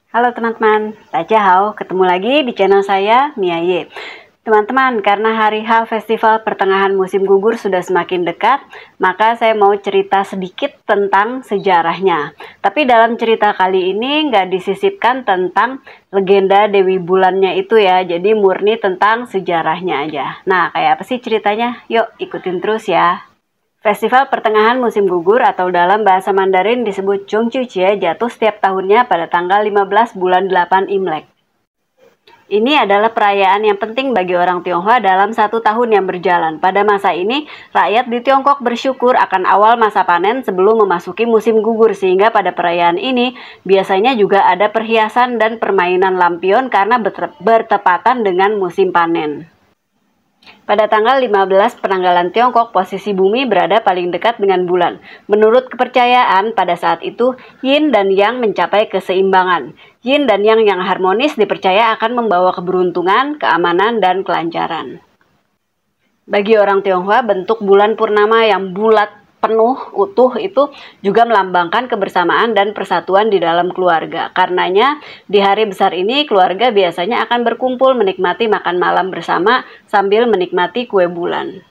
Halo teman-teman, Hao, ketemu lagi di channel saya, Mia Ye. Teman-teman, karena hari H Festival Pertengahan Musim Gugur sudah semakin dekat, maka saya mau cerita sedikit tentang sejarahnya. Tapi dalam cerita kali ini nggak disisipkan tentang legenda Dewi Bulannya itu ya, jadi murni tentang sejarahnya aja. Nah, kayak apa sih ceritanya? Yuk ikutin terus ya. Festival Pertengahan Musim Gugur atau dalam bahasa Mandarin disebut Zhongqiujie jatuh setiap tahunnya pada tanggal 15 bulan 8 Imlek. Ini adalah perayaan yang penting bagi orang Tionghoa dalam satu tahun yang berjalan. Pada masa ini, rakyat di Tiongkok bersyukur akan awal masa panen sebelum memasuki musim gugur, sehingga pada perayaan ini biasanya juga ada perhiasan dan permainan lampion karena bertepatan dengan musim panen. Pada tanggal 15 penanggalan Tiongkok, posisi bumi berada paling dekat dengan bulan. Menurut kepercayaan, pada saat itu, yin dan yang mencapai keseimbangan. Yin dan yang harmonis dipercaya akan membawa keberuntungan, keamanan, dan kelancaran. Bagi orang Tionghoa, bentuk bulan purnama yang bulat penuh, utuh itu juga melambangkan kebersamaan dan persatuan di dalam keluarga. Karenanya, di hari besar ini keluarga biasanya akan berkumpul menikmati makan malam bersama sambil menikmati kue bulan.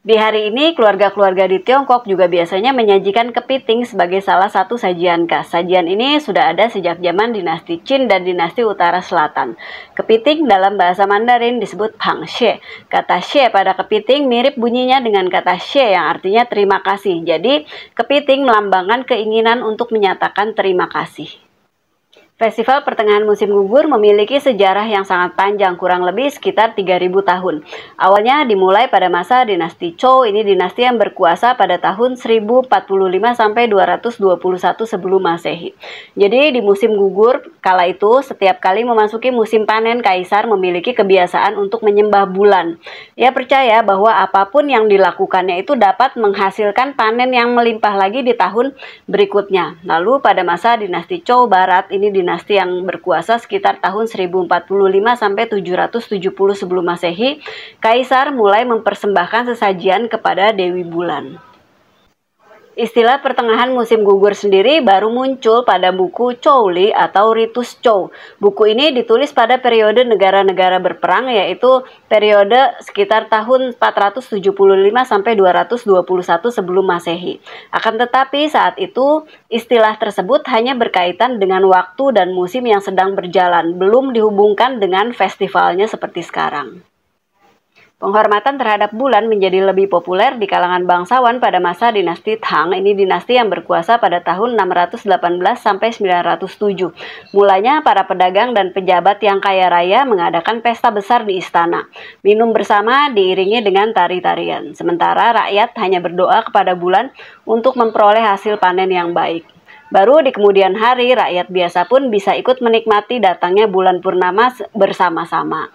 Di hari ini, keluarga-keluarga di Tiongkok juga biasanya menyajikan kepiting sebagai salah satu sajian khas. Sajian ini sudah ada sejak zaman dinasti Qin dan dinasti Utara Selatan. Kepiting dalam bahasa Mandarin disebut pangxie. Kata xie pada kepiting mirip bunyinya dengan kata xie yang artinya terima kasih. Jadi, kepiting melambangkan keinginan untuk menyatakan terima kasih. Festival Pertengahan Musim Gugur memiliki sejarah yang sangat panjang, kurang lebih sekitar 3.000 tahun. Awalnya dimulai pada masa dinasti Zhou, ini dinasti yang berkuasa pada tahun 1045 sampai 221 sebelum Masehi. Jadi di musim gugur, kala itu setiap kali memasuki musim panen, kaisar memiliki kebiasaan untuk menyembah bulan. Ia percaya bahwa apapun yang dilakukannya itu dapat menghasilkan panen yang melimpah lagi di tahun berikutnya. Lalu pada masa dinasti Zhou Barat, ini dinasti yang berkuasa sekitar tahun 1045 sampai 770 sebelum Masehi, kaisar mulai mempersembahkan sesajian kepada Dewi Bulan. Istilah pertengahan musim gugur sendiri baru muncul pada buku Chouli atau Ritus Chou. Buku ini ditulis pada periode negara-negara berperang, yaitu periode sekitar tahun 475 sampai 221 sebelum Masehi. Akan tetapi saat itu istilah tersebut hanya berkaitan dengan waktu dan musim yang sedang berjalan, belum dihubungkan dengan festivalnya seperti sekarang. Penghormatan terhadap bulan menjadi lebih populer di kalangan bangsawan pada masa dinasti Tang. Ini dinasti yang berkuasa pada tahun 618 sampai 907. Mulanya para pedagang dan pejabat yang kaya raya mengadakan pesta besar di istana. Minum bersama diiringi dengan tari-tarian. Sementara rakyat hanya berdoa kepada bulan untuk memperoleh hasil panen yang baik. Baru di kemudian hari, rakyat biasa pun bisa ikut menikmati datangnya bulan purnama bersama-sama.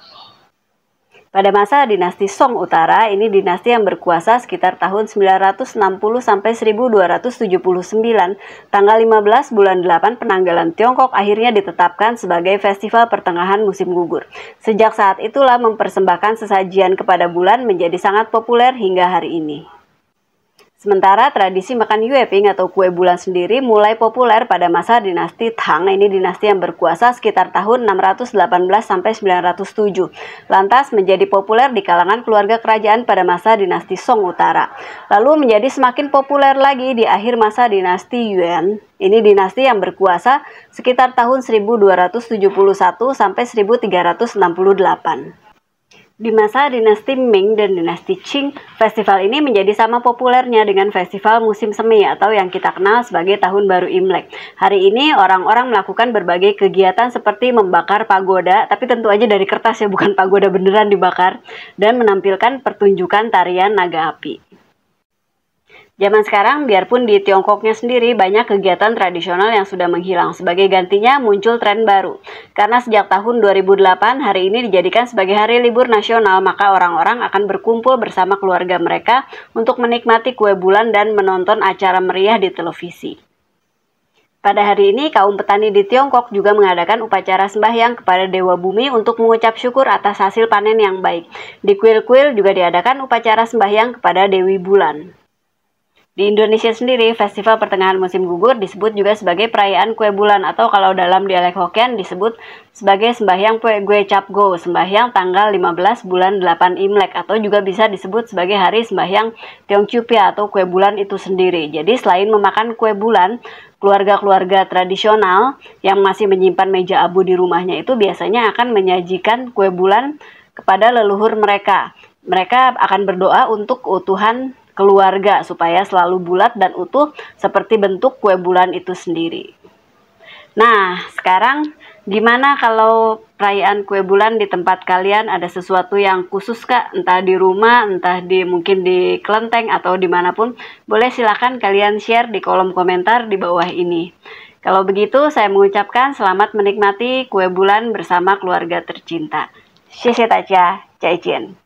Pada masa dinasti Song Utara, ini dinasti yang berkuasa sekitar tahun 960 sampai 1279, tanggal 15 bulan 8 penanggalan Tiongkok akhirnya ditetapkan sebagai festival pertengahan musim gugur. Sejak saat itulah mempersembahkan sesajian kepada bulan menjadi sangat populer hingga hari ini. Sementara tradisi makan Yueping atau kue bulan sendiri mulai populer pada masa dinasti Tang. Ini dinasti yang berkuasa sekitar tahun 618 sampai 907. Lantas menjadi populer di kalangan keluarga kerajaan pada masa dinasti Song Utara. Lalu menjadi semakin populer lagi di akhir masa dinasti Yuan. Ini dinasti yang berkuasa sekitar tahun 1271 sampai 1368. Di masa dinasti Ming dan dinasti Qing, festival ini menjadi sama populernya dengan festival musim semi atau yang kita kenal sebagai Tahun Baru Imlek. Hari ini orang-orang melakukan berbagai kegiatan seperti membakar pagoda, tapi tentu aja dari kertas ya, bukan pagoda beneran dibakar, dan menampilkan pertunjukan tarian naga api. Zaman sekarang, biarpun di Tiongkoknya sendiri banyak kegiatan tradisional yang sudah menghilang, sebagai gantinya muncul tren baru. Karena sejak tahun 2008, hari ini dijadikan sebagai hari libur nasional, maka orang-orang akan berkumpul bersama keluarga mereka untuk menikmati kue bulan dan menonton acara meriah di televisi. Pada hari ini, kaum petani di Tiongkok juga mengadakan upacara sembahyang kepada Dewa Bumi untuk mengucap syukur atas hasil panen yang baik. Di kuil-kuil juga diadakan upacara sembahyang kepada Dewi Bulan. Di Indonesia sendiri, Festival Pertengahan Musim Gugur disebut juga sebagai perayaan kue bulan, atau kalau dalam dialek Hokkien disebut sebagai sembahyang Gue Cap Go, sembahyang tanggal 15 bulan 8 Imlek, atau juga bisa disebut sebagai hari sembahyang Tiong Chupia atau kue bulan itu sendiri. Jadi selain memakan kue bulan, keluarga-keluarga tradisional yang masih menyimpan meja abu di rumahnya itu biasanya akan menyajikan kue bulan kepada leluhur mereka. Mereka akan berdoa untuk keutuhan keluarga supaya selalu bulat dan utuh seperti bentuk kue bulan itu sendiri. Nah, sekarang gimana kalau perayaan kue bulan di tempat kalian ada sesuatu yang khusus Kak? Entah di rumah, entah mungkin di kelenteng atau dimanapun. Boleh silakan kalian share di kolom komentar di bawah ini. Kalau begitu, saya mengucapkan selamat menikmati kue bulan bersama keluarga tercinta. Xie xie daja, 再见。